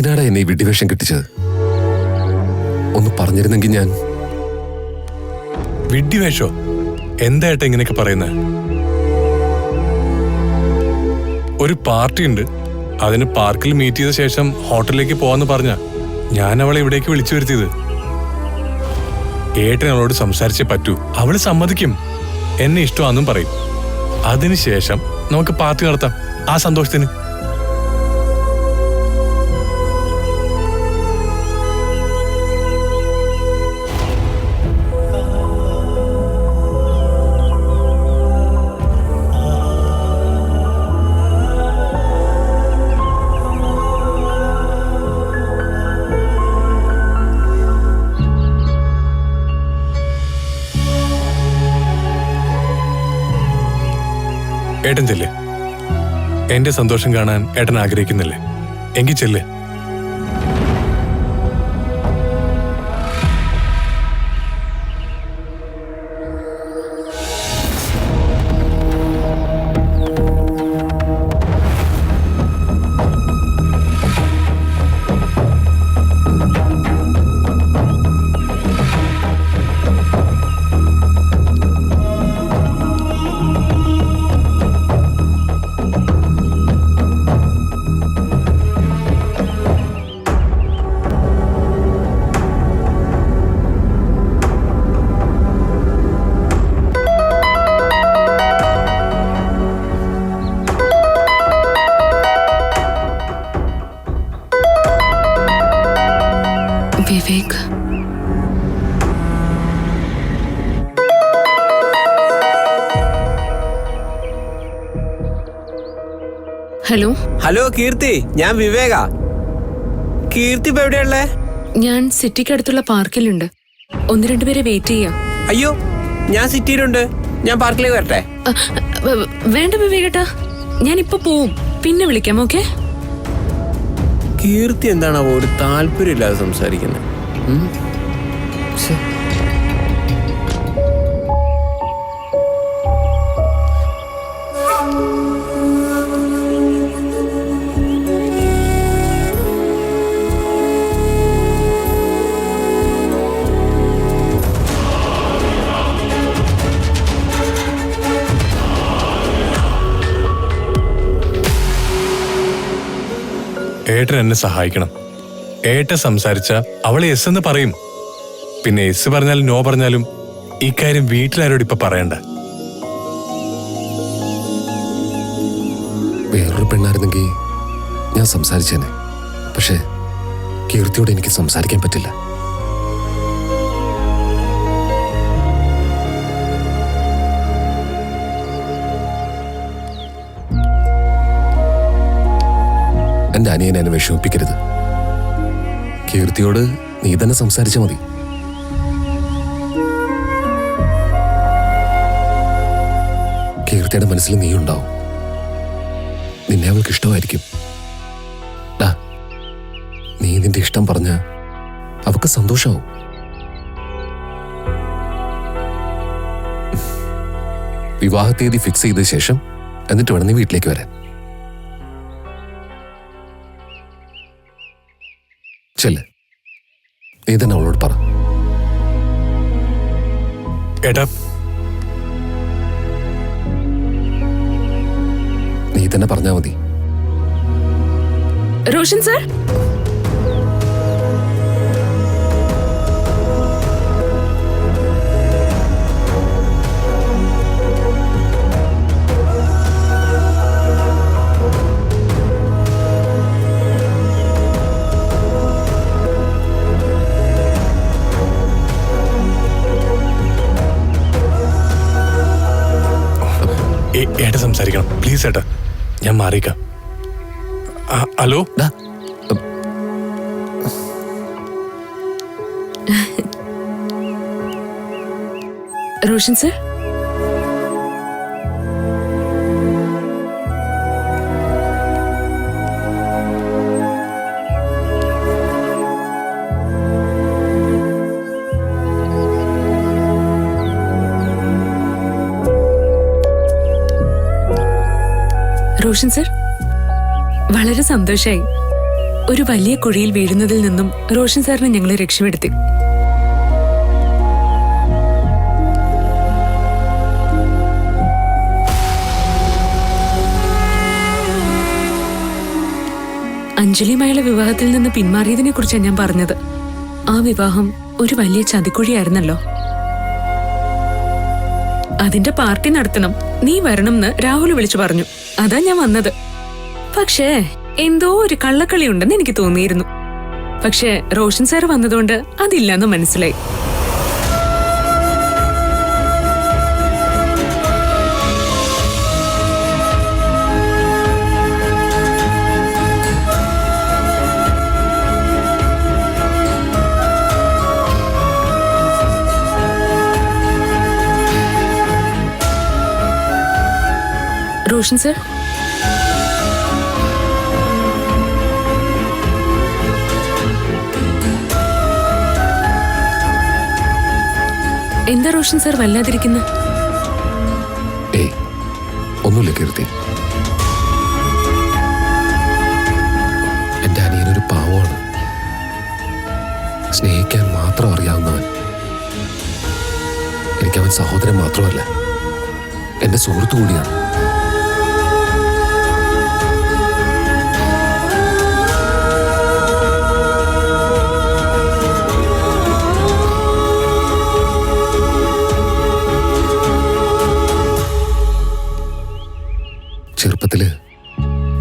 എന്തിനാടാ എന്നെ ഈ വിഡ്ഢിവേഷം കിട്ടിച്ചത്? ഒന്ന് പറഞ്ഞിരുന്നെങ്കിൽ ഞാൻ. വിഡ്ഢിവേഷോ? എന്തായിട്ടാ ഇങ്ങനെയൊക്കെ പറയുന്നത്? ഒരു പാർട്ടി ഉണ്ട്, അതിന് പാർക്കിൽ മീറ്റ് ചെയ്ത ശേഷം ഹോട്ടലിലേക്ക് പോവാന്ന് പറഞ്ഞ ഞാൻ അവളെ ഇവിടേക്ക് വിളിച്ചു വരുത്തിയത്. ഏട്ടൻ അവളോട് സംസാരിച്ചേ പറ്റൂ. അവള് സമ്മതിക്കും, എന്നെ ഇഷ്ടമാണെന്നും പറയും. അതിനുശേഷം നമുക്ക് പാർട്ടി നടത്താം, ആ സന്തോഷത്തിന്. ഏട്ടൻ ചെല്ലേ. എന്റെ സന്തോഷം കാണാൻ ഏട്ടൻ ആഗ്രഹിക്കുന്നില്ലേ? എങ്കിൽ ചെല്ലേ. വിവേക്, ഹലോ. ഹലോ കീർത്തി, ഞാൻ വിവേക. കീർത്തി ഇപ്പൊ എവിടെയുള്ളേ? ഞാൻ സിറ്റിക്കടുത്തുള്ള പാർക്കിലുണ്ട്. ഒന്ന് രണ്ടുപേരെ വെയിറ്റ് ചെയ്യാം. അയ്യോ, ഞാൻ സിറ്റിയിലുണ്ട്. ഞാൻ പാർക്കിലേക്ക് വരട്ടെ? വേണ്ട വിവേകേട്ടാ, ഞാൻ ഇപ്പൊ പോവും, പിന്നെ വിളിക്കാം. ഓക്കെ? കീർത്തി എന്താണോ ഒരു താല്പര്യമില്ലാതെ സംസാരിക്കുന്നത്? ഏട്ടൻ എന്നെ സഹായിക്കണം. ഏട്ടൻ സംസാരിച്ച അവളെ എസ് എന്ന് പറയും. പിന്നെ എസ് പറഞ്ഞാലും നോ പറഞ്ഞാലും ഇക്കാര്യം വീട്ടിലാരോട് ഇപ്പൊ പറയണ്ട. വേറൊരു പെണ്ണായിരുന്നെങ്കിൽ ഞാൻ സംസാരിച്ചേനെ. പക്ഷേ കീർത്തിയോട് എനിക്ക് സംസാരിക്കാൻ പറ്റില്ല. എന്റെ അനിയനെ എന്നെ വിഷമിപ്പിക്കരുത്. കീർത്തിയോട് നീ തന്നെ സംസാരിച്ചാൽ മതി. കീർത്തിയുടെ മനസ്സിൽ നീ ഉണ്ടാവും. നിന്നെ അവൾക്ക് ഇഷ്ടമായിരിക്കും. നീ നിന്റെ ഇഷ്ടം പറഞ്ഞ അവൾക്ക് സന്തോഷമാവും. വിവാഹ തീയതി ഫിക്സ് ചെയ്ത ശേഷം എന്നിട്ട് വേണം നീ വീട്ടിലേക്ക് വരാൻ. ചെല്ല്, നീ തന്നെ അവളോട് പറ. ഏട്ടാ, നീ തന്നെ പറഞ്ഞാ മതി. റോഷൻ സർ, ഏട്ട സംസാരിക്കണം പ്ലീസ്. ഏട്ടാ, ഞാൻ മാറിക്കാം. Hello. Roshan sir, Roshan sir, വളരെ സന്തോഷായി. ഒരു വലിയ കുഴിയിൽ വീഴുന്നതിൽ നിന്നും റോഷൻ സാറിനെ ഞങ്ങളെ രക്ഷപ്പെടുത്തി. അഞ്ജലിയുമായുള്ള വിവാഹത്തിൽ നിന്ന് പിന്മാറിയതിനെ കുറിച്ചാണ് ഞാൻ പറഞ്ഞത്. ആ വിവാഹം ഒരു വലിയ ചതിക്കുഴിയായിരുന്നല്ലോ. അതിന്റെ പാർട്ടി നടത്തണം, നീ വരണമെന്ന് രാഹുൽ വിളിച്ചു പറഞ്ഞു. അതാ ഞാൻ വന്നത്. പക്ഷേ എന്തോ ഒരു കള്ളക്കളി ഉണ്ടെന്ന് എനിക്ക് തോന്നിയിരുന്നു. പക്ഷേ റോഷൻ സാർ വന്നതുകൊണ്ട് അതില്ലെന്ന് മനസ്സിലായി. റോഷൻ സാർ, എന്താ റോഷൻ സാർ വല്ലാതിരിക്കുന്ന? ഏയ് ഒന്നുമില്ല കീർത്തി. എന്റെ അനിയനൊരു പാവമാണ്. സ്നേഹിക്കാൻ മാത്രം അറിയാവുന്നവൻ. എനിക്കവൻ സഹോദരൻ മാത്രമല്ല, എന്റെ സുഹൃത്തു കൂടിയാണ്. ചെറുപ്പത്തില്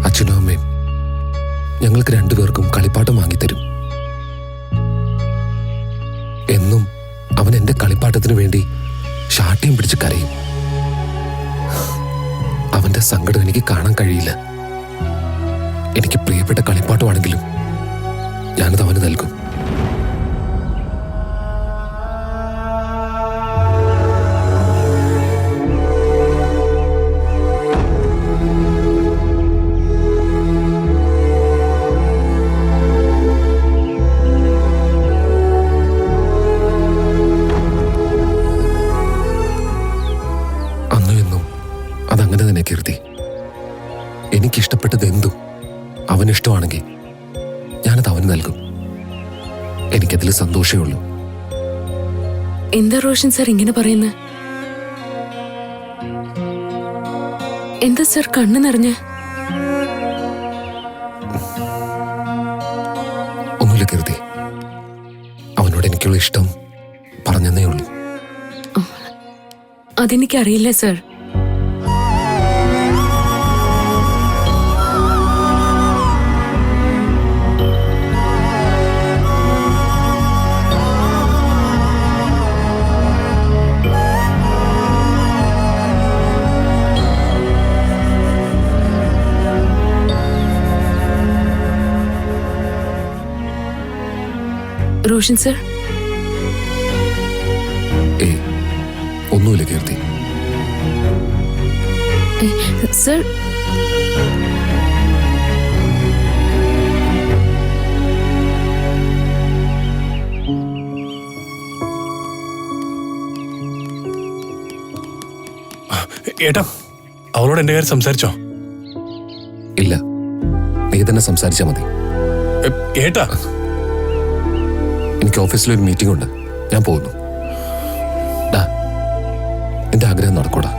അച്ഛനും അമ്മയും ഞങ്ങൾക്ക് രണ്ടുപേർക്കും കളിപ്പാട്ടം വാങ്ങിത്തരും. എന്നും അവൻ എന്റെ കളിപ്പാട്ടത്തിന് വേണ്ടി ശാഠ്യം പിടിച്ച് കരയും. അവന്റെ സങ്കടം എനിക്ക് കാണാൻ കഴിയില്ല. എനിക്ക് പ്രിയപ്പെട്ട കളിപ്പാട്ടമാണെങ്കിലും ഞാനത് അവന് നൽകും. അതങ്ങനെ തന്നെ കീർത്തി. എനിക്കിഷ്ടപ്പെട്ടത് എന്തും അവനിഷ്ടമാണെങ്കിൽ ഞാനത് അവന് നൽകും. എനിക്കതിൽ സന്തോഷമേ ഉള്ളൂ. എന്താ റോഷൻ സാർ ഇങ്ങനെ പറയുന്നത്? എന്താ സാർ കണ്ണു നിറഞ്ഞ? ഒന്നുമില്ല കീർത്തി, അവനോട് എനിക്കുള്ള ഇഷ്ടം പറഞ്ഞതേ ഉള്ളൂ. അതെനിക്കറിയില്ല സാർ. റോഷൻ സർ, ഏയ് ഒന്നുമില്ല കീർത്തി. സർ, ഏട്ടാ, അവളോട് എന്റെ കാര്യം സംസാരിച്ചോ? ഇല്ല, നീ തന്നെ സംസാരിച്ചാ മതി. ഏട്ടാ, എനിക്ക് ഓഫീസിലൊരു മീറ്റിംഗ് ഉണ്ട്, ഞാൻ പോകുന്നു. ഡാ, എന്റെ ആഗ്രഹം നടക്കൂടാ.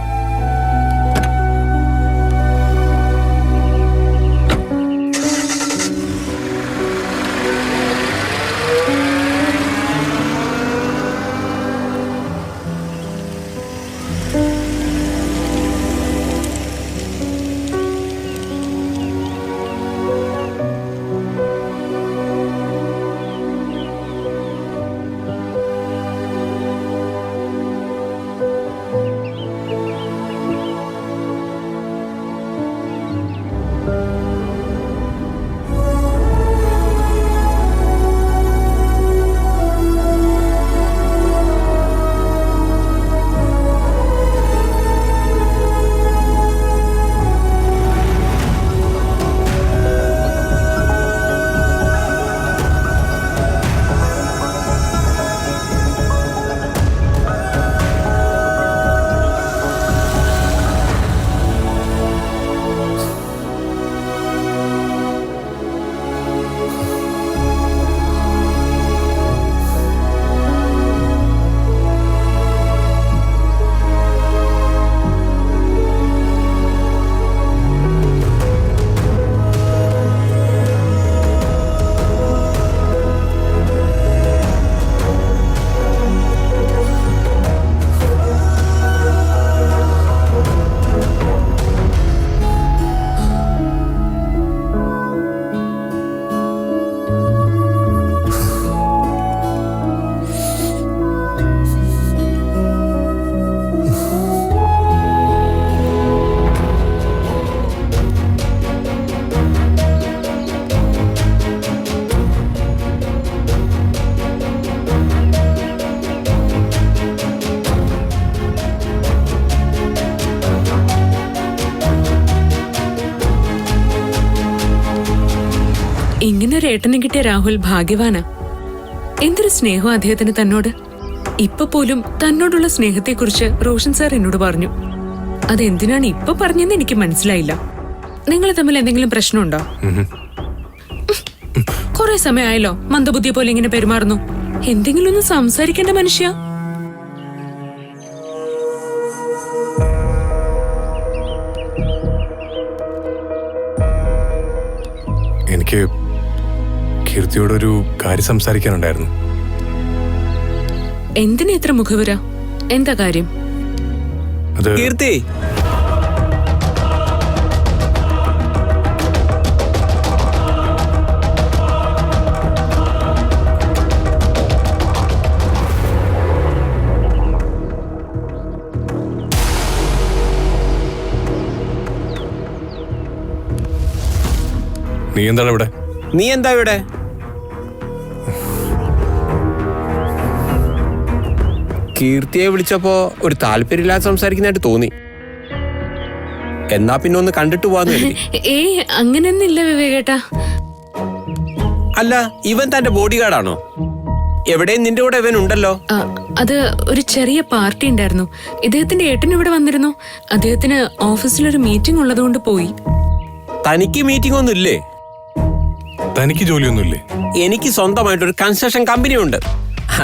ഇങ്ങനൊരു ഏട്ടനെ കിട്ടിയ രാഹുൽ ഭാഗ്യവാനാ. എന്തൊരു സ്നേഹം അദ്ദേഹത്തിന് തന്നോട്. ഇപ്പൊ പോലും തന്നോടുള്ള സ്നേഹത്തെക്കുറിച്ച് റോഷൻ സാർ എന്നോട് പറഞ്ഞു. അതെന്തിനാണ് ഇപ്പൊ പറഞ്ഞെന്ന് എനിക്ക് മനസ്സിലായില്ല. നിങ്ങൾ തമ്മിൽ എന്തെങ്കിലും പ്രശ്നമുണ്ടോ? കുറെ സമയമായല്ലോ മന്ദബുദ്ധിയെ പോലെ ഇങ്ങനെ പെരുമാറുന്നു. എന്തെങ്കിലും ഒന്ന് സംസാരിക്കേണ്ട മനുഷ്യ. എനിക്ക് കീർത്തിയോടൊരു കാര്യം സംസാരിക്കാനുണ്ടായിരുന്നു. എന്തിനാ ഇത്ര മുഖവുര? എന്താ കാര്യം? അത് കീർത്തി, നീ എന്താണ് ഇവിടെ? നീ എന്താ ഇവിടെ? കീർത്തിയെ വിളിച്ചപ്പോ ഒരു താല്പര്യമില്ലാതെ സംസാരിക്കുന്നതായിട്ട് തോന്നി. എന്നാ പിന്നെ ഒന്ന് കണ്ടിട്ട് പോവാന്ന് കരുതി. അങ്ങനെയൊന്നില്ല വിവേകേട്ടാ. അല്ല, ഇവൻ തന്റെ ബോഡി ഗാർഡാണോ? എവിടെയും നിന്റെ കൂടെ ഇവൻ ഉണ്ടല്ലോ. അത് ഒരു ചെറിയ പാർട്ടി ഉണ്ടായിരുന്നു. ഇദ്ദേഹത്തിന്റെ ഏട്ടൻ ഇവിടെ വന്നിരുന്നു. അദ്ദേഹത്തിന് ഓഫീസിലൊരു മീറ്റിംഗ് ഉള്ളതുകൊണ്ട് പോയി. തനിക്ക് മീറ്റിംഗ് ഒന്നും ഇല്ലേ? തനിക്ക് ജോലിയൊന്നുമില്ലേ? എനിക്ക് സ്വന്തമായിട്ടൊരു കൺസ്ട്രക്ഷൻ കമ്പനി ഉണ്ട്.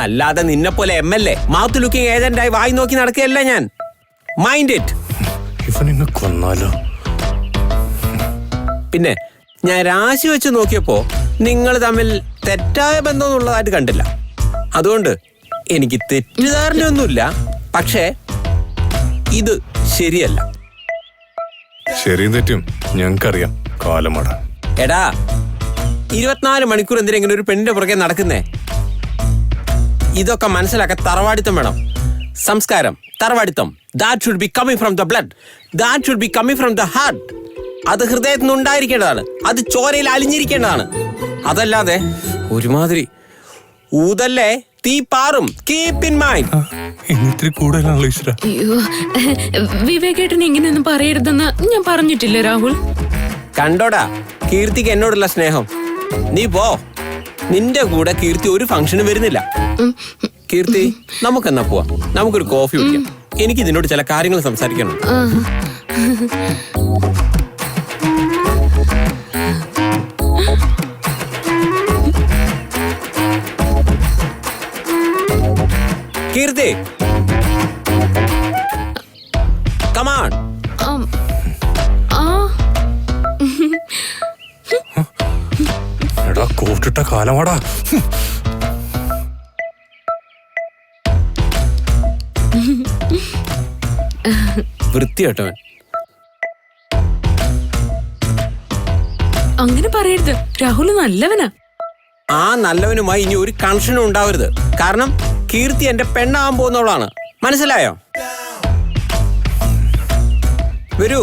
അല്ലാതെ നിന്നെ പോലെ MLA മൗത്ത് ലുക്കിംഗ് ഏജന്റായി വായി നോക്കി നടക്കുകയല്ല ഞാൻ. Mind it. ഇവനെന്നെ കൊന്നാലോ? പിന്നെ ഞാൻ രാശി വെച്ച് നോക്കിയപ്പോ നിങ്ങൾ തമ്മിൽ തെറ്റായ ബന്ധമൊന്നുള്ളതായിട്ട് കണ്ടില്ല. അതുകൊണ്ട് എനിക്ക് തെറ്റിദ്ധാരണയൊന്നുമില്ല. പക്ഷേ ഇത് ശരിയല്ല. ശരിയും തെറ്റും ഞങ്ങൾക്കറിയാം. കാലമാടാ. എടാ, 24 മണിക്കൂർ എന്തിനാ ഇങ്ങനെ ഒരു പെണ്ണിന്റെ പുറകെ നടക്കുന്നേ? ഇതൊക്കെ മനസ്സിലാക്കാൻ തറവാടിത്തം വേണം. സംസ്കാരം, തറവാടിത്തം. That should be coming from the blood. That should be coming from the heart. അത് ഹൃദയത്തിൽ നിന്ന് ഉണ്ടായിരിക്കേണ്ടതാണ്. അത് ചോരയിൽ അലിഞ്ഞിരിക്കേണ്ടതാണ്. അതല്ലാതെ ഒരുമാതിരി ഊതല്ലേ, തീ പാറും. Keep in mind. ഇന്നിത്തിരി കൂടുതലാണല്ലോ ഈശ്വര. അയ്യോ, വിവേകേട്ടൻ ഇങ്ങനെയൊന്നും പറയരുതെന്ന് ഞാൻ പറഞ്ഞിട്ടില്ല രാഹുൽ. കണ്ടോടാ കീർത്തിക്ക് എന്നോടുള്ള സ്നേഹം. നീ പോ. നിന്റെ കൂടെ കീർത്തി ഒരു ഫംഗ്ഷനും വരുന്നില്ല. കീർത്തി, നമുക്കെന്നാ പോവാ. നമുക്കൊരു കോഫി കുടിക്കാം. എനിക്ക് ഇതിനോട് ചില കാര്യങ്ങൾ സംസാരിക്കണം. കീർത്തി, come on. എടാ, കോട്ടിട്ട കാലമാടാ. വൃത്തികെട്ടവൻ. അങ്ങനെ പറയരുത്. രാഹുൽ നല്ലവനാ. ആ നല്ലവനുമായി ഇനി ഒരു കണക്ഷനും ഉണ്ടാവരുത്. കാരണം കീർത്തി എന്റെ പെണ്ണാവാൻ പോകുന്നവളാണ്. മനസ്സിലായോ? വരൂ.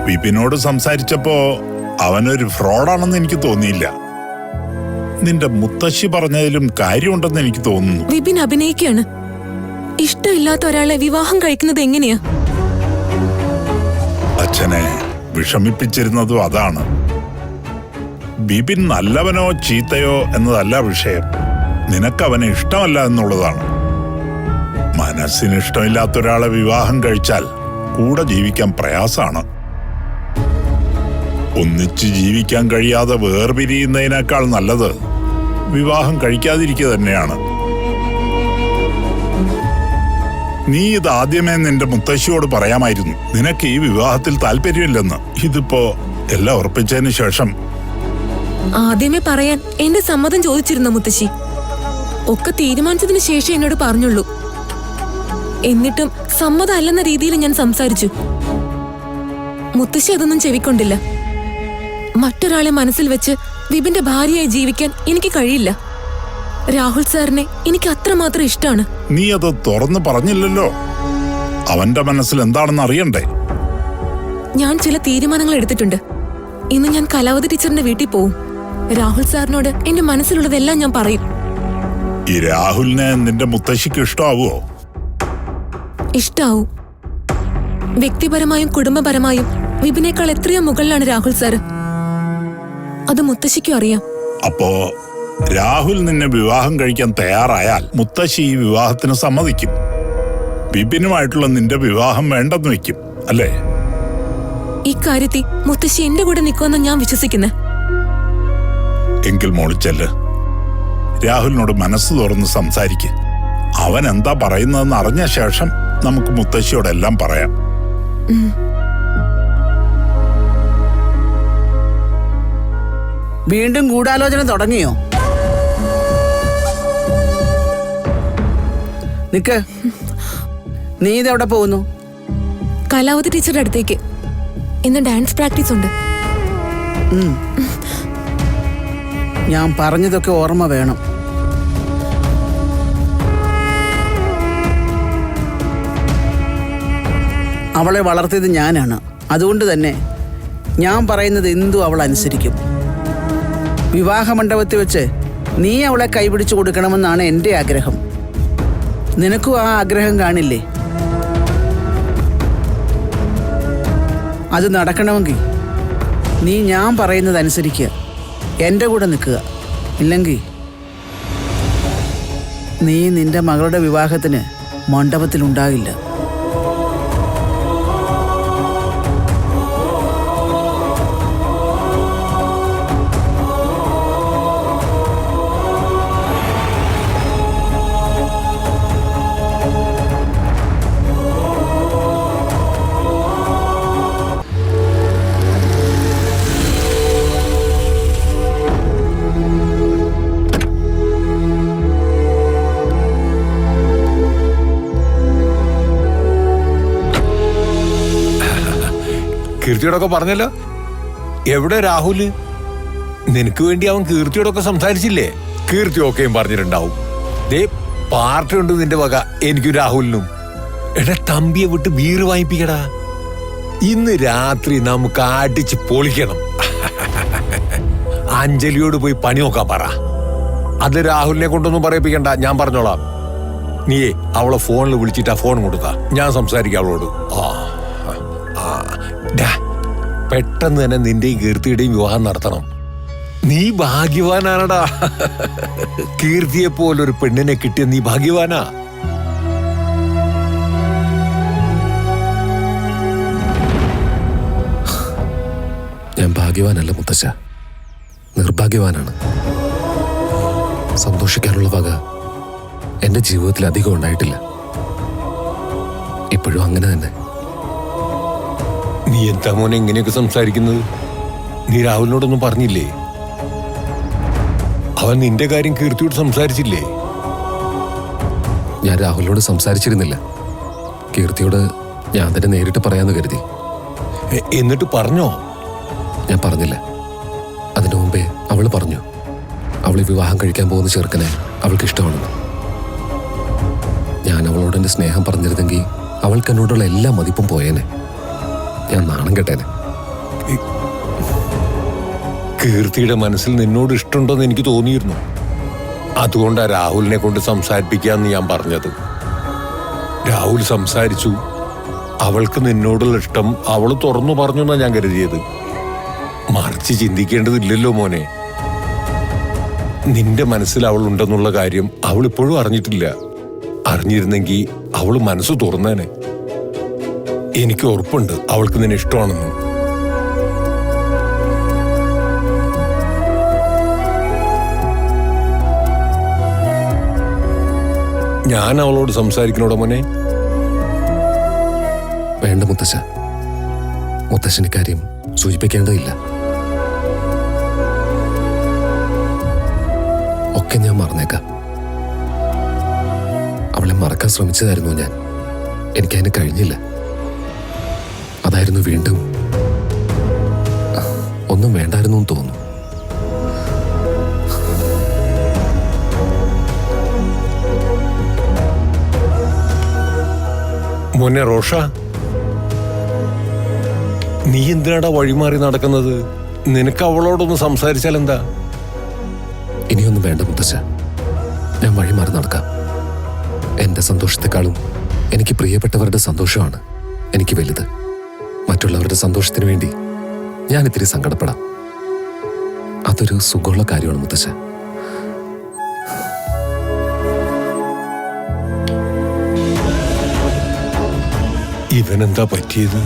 വിപിനോട് സംസാരിച്ചപ്പോ അവനൊരു ഫ്രോഡാണെന്ന് എനിക്ക് തോന്നിയില്ല. നിന്റെ മുത്തശ്ശി പറഞ്ഞതിലും കാര്യമുണ്ടെന്ന് എനിക്ക് തോന്നുന്നു. വിപിൻ അഭിനയിക്കാണ്. ഇഷ്ടമില്ലാത്ത ഒരാളെ വിവാഹം കഴിക്കുന്നത് എങ്ങനെയാ? അച്ഛനെ വിഷമിപ്പിച്ചിരുന്നതും അതാണ്. വിപിൻ നല്ലവനോ ചീത്തയോ എന്നതല്ല വിഷയം. നിനക്കവനെ ഇഷ്ടമല്ല എന്നുള്ളതാണ്. മനസ്സിന് ഇഷ്ടമില്ലാത്ത ഒരാളെ വിവാഹം കഴിച്ചാൽ കൂടെ ജീവിക്കാൻ പ്രയാസമാണ്. ഒന്നിച്ച് ജീവിക്കാൻ കഴിയാതെ വേർപിരിയുന്നതിനേക്കാൾ നല്ലത് വിവാഹം കഴിക്കാതിരിക്കുക തന്നെയാണ്. നീ ഇത് ആദ്യമേ നിന്റെ മുത്തശ്ശിയോട് പറയാമായിരുന്നു. നിനക്ക് ഈ വിവാഹത്തിൽ താല്പര്യമില്ലെന്ന്. ഇതിപ്പോ എല്ലാം ഉറപ്പിച്ചതിന് ശേഷം. ആദ്യമേ പറയാൻ എന്റെ സമ്മതം ചോദിച്ചിരുന്നു മുത്തശ്ശി. ഒക്കെ തീരുമാനിച്ചതിന് ശേഷം എന്നോട് പറഞ്ഞുള്ളൂ. എന്നിട്ടും സമ്മതം അല്ലെന്ന രീതിയിൽ ഞാൻ സംസാരിച്ചു. മുത്തശ്ശി അതൊന്നും ചെവിക്കൊണ്ടില്ല. മറ്റൊരാളെ മനസ്സിൽ വെച്ച് വിപിന്റെ ഭാര്യയായി ജീവിക്കാൻ എനിക്ക് കഴിയില്ല. രാഹുൽ സാറിനെ എനിക്ക് അത്രമാത്രം ഇഷ്ടമാണ്. നീ അത് തുറന്നു പറഞ്ഞില്ലല്ലോ. അവന്റെ മനസ്സിൽ എന്താണെന്ന് അറിയണ്ടേ? ഞാൻ ചില തീരുമാനങ്ങൾ എടുത്തിട്ടുണ്ട്. ഇന്ന് ഞാൻ കലാവതി ടീച്ചറിന്റെ വീട്ടിൽ പോവും. രാഹുൽ സാറിനോട് എന്റെ മനസ്സിലുള്ളതെല്ലാം ഞാൻ പറയും. ഈ രാഹുലിനെ നിന്റെ മുത്തശ്ശിക്ക് ഇഷ്ടമാവുമോ? ഇഷ്ടാവും. വ്യക്തിപരമായും കുടുംബപരമായും വിപിനേക്കാൾ എത്രയോ മുകളിലാണ് രാഹുൽ സാറ്. അത് മുത്തശ്ശിക്കും അറിയാം. അപ്പോ രാഹുൽ നിന്നെ വിവാഹം കഴിക്കാൻ തയ്യാറായാൽ മുത്തശ്ശി ഈ വിവാഹത്തിന് സമ്മതിക്കും. വിപിനുമായിട്ടുള്ള നിന്റെ വിവാഹം വേണ്ടെന്ന് വെക്കും, അല്ലേ? ഇക്കാര്യത്തിൽ മുത്തശ്ശി എന്റെ കൂടെ നിൽക്കുമെന്ന് ഞാൻ വിശ്വസിക്കുന്നേ. എങ്കിൽ മോളിച്ചെല്ല്, രാഹുലിനോട് മനസ്സ് തുറന്ന് സംസാരിക്ക്. അവൻ എന്താ പറയുന്നതെന്ന് അറിഞ്ഞ ശേഷം നമുക്ക് മുത്തശ്ശിയോടെല്ലാം പറയാം. വീണ്ടും ഗൂഢാലോചന തുടങ്ങിയോ? നിക്ക്, നീ ഇതെവിടെ പോകുന്നു? കലാവതി ടീച്ചറുടെ അടുത്തേക്ക്. ഇന്ന് ഡാൻസ് പ്രാക്ടീസ് ഉണ്ട്. ഞാൻ പറഞ്ഞതൊക്കെ ഓർമ്മ വേണം. അവളെ വളർത്തിയത് ഞാനാണ്. അതുകൊണ്ട് തന്നെ ഞാൻ പറയുന്നത് എന്തും അവൾ അനുസരിക്കും. വിവാഹ മണ്ഡപത്തിൽ വെച്ച് നീ അവളെ കൈപിടിച്ചു കൊടുക്കണമെന്നാണ് എൻ്റെ ആഗ്രഹം. നിനക്കും ആ ആഗ്രഹം കാണില്ലേ? അത് നടക്കണമെങ്കിൽ നീ ഞാൻ പറയുന്നത് അനുസരിക്കുക, എൻ്റെ കൂടെ നിൽക്കുക. ഇല്ലെങ്കിൽ നീ നിന്റെ മകളുടെ വിവാഹത്തിന് മണ്ഡപത്തിലുണ്ടാകില്ല. കീർത്തിയോടൊക്കെ പറഞ്ഞല്ലോ. എവിടെ രാഹുല്? നിനക്ക് വേണ്ടി അവൻ കീർത്തിയോടൊക്കെ സംസാരിച്ചില്ലേ? കീർത്തി ഒക്കെയും പറഞ്ഞിട്ടുണ്ടാവും. ദേ പാർട്ടി ഉണ്ട് നിന്റെ വക എനിക്കും രാഹുലിനും. എടാ തമ്പിയെ വിട്ട് ബീറ് വാങ്ങിപ്പിക്കടാ. ഇന്ന് രാത്രി നമുക്ക് അടിച്ച് പൊളിക്കണം. അഞ്ജലിയോട് പോയി പണി നോക്കാൻ പറ. അത് രാഹുലിനെ കൊണ്ടൊന്നും പറയിപ്പിക്കണ്ട, ഞാൻ പറഞ്ഞോളാം. നീയേ അവളെ ഫോണിൽ വിളിച്ചിട്ട് ആ ഫോൺ കൊടുക്ക, ഞാൻ സംസാരിക്കാം അവളോട്. പെട്ടെന്ന് തന്നെ നിന്റെയും കീർത്തിയുടെയും വിവാഹം നടത്തണം. നീ ഭാഗ്യവാനാണടാ. കീർത്തിയെ പോലൊരു പെണ്ണിനെ കിട്ടിയ നീ ഭാഗ്യവാനാ. ഞാൻ ഭാഗ്യവാനല്ല മുത്തശ്ശ, നിർഭാഗ്യവാനാണ്. സന്തോഷിക്കാനുള്ള വക എന്റെ ജീവിതത്തിൽ അധികം ഉണ്ടായിട്ടില്ല. ഇപ്പോഴും അങ്ങനെ തന്നെ. നീ എന്താ മോനെ ഇങ്ങനെയൊക്കെ സംസാരിക്കുന്നത്? നീ രാഹുലിനോടൊന്നും പറഞ്ഞില്ലേ? അവൻ നിന്റെ കാര്യം കീർത്തിയോട് സംസാരിച്ചില്ലേ? ഞാൻ രാഹുലിനോട് സംസാരിച്ചിരുന്നില്ല. കീർത്തിയോട് ഞാൻ തന്നെ നേരിട്ട് പറയാന്ന് കരുതി. എന്നിട്ട് പറഞ്ഞോ? ഞാൻ പറഞ്ഞില്ല. അതിനു മുമ്പേ അവള് പറഞ്ഞു അവള് വിവാഹം കഴിക്കാൻ പോകുന്ന ചെറുക്കനെ അവൾക്ക് ഇഷ്ടമാണെന്ന്. ഞാൻ അവളോട് എന്റെ സ്നേഹം പറഞ്ഞിരുന്നെങ്കിൽ അവൾക്ക് എന്നോടുള്ള എല്ലാ മതിപ്പും പോയേനെ. ഞാൻ നാണം കെട്ടേനെ. കീർത്തിയുടെ മനസ്സിൽ നിന്നോട് ഇഷ്ടമുണ്ടോന്ന് എനിക്ക് തോന്നിയിരുന്നു. അതുകൊണ്ടാണ് രാഹുലിനെ കൊണ്ട് സംസാരിപ്പിക്കാന്ന് ഞാൻ പറഞ്ഞത്. രാഹുൽ സംസാരിച്ചു. അവൾക്ക് നിന്നോടുള്ള ഇഷ്ടം അവള് തുറന്നു പറഞ്ഞു എന്നാ ഞാൻ കരുതിയത്. മറിച്ച് ചിന്തിക്കേണ്ടതില്ലല്ലോ മോനെ. നിന്റെ മനസ്സിൽ അവൾ ഉണ്ടെന്നുള്ള കാര്യം അവൾ ഇപ്പോഴും അറിഞ്ഞിട്ടില്ല. അറിഞ്ഞിരുന്നെങ്കിൽ അവള് മനസ്സ് തുറന്നേനെ. എനിക്ക് ഉറപ്പുണ്ട് അവൾക്ക് നിന്നെ ഇഷ്ടമാണെന്ന്. ഞാൻ അവളോട് സംസാരിക്കണോടോ മോനെ? വേണ്ട മുത്തശ്ശ, മുത്തശ്ശന് കാര്യം സൂചിപ്പിക്കേണ്ടതില്ല. ഒക്കെ ഞാൻ മറന്നേക്കാം. അവളെ മറക്കാൻ ശ്രമിച്ചതായിരുന്നു ഞാൻ. എനിക്കതിന് കഴിഞ്ഞില്ല. അതായിരുന്നു വീണ്ടും മോനെ റോഷ, നീ എന്തിനാടാ വഴിമാറി നടക്കുന്നത്? നിനക്ക് അവളോടൊന്ന് സംസാരിച്ചാൽ എന്താ? ഇനിയൊന്നും വേണ്ട മുത്തശ്ശ, ഞാൻ വഴി മാറി നടക്കാം. എന്റെ സന്തോഷത്തെക്കാളും എനിക്ക് പ്രിയപ്പെട്ടവരുടെ സന്തോഷമാണ് എനിക്ക് വലുത്. മറ്റുള്ളവരുടെ സന്തോഷത്തിന് വേണ്ടി ഞാൻ ഇത്തിരി സങ്കടപ്പെടാം. അതൊരു സുഖമുള്ള കാര്യമാണ് മുത്തശ്ശ. ഇവനെന്താ പറ്റിയത്?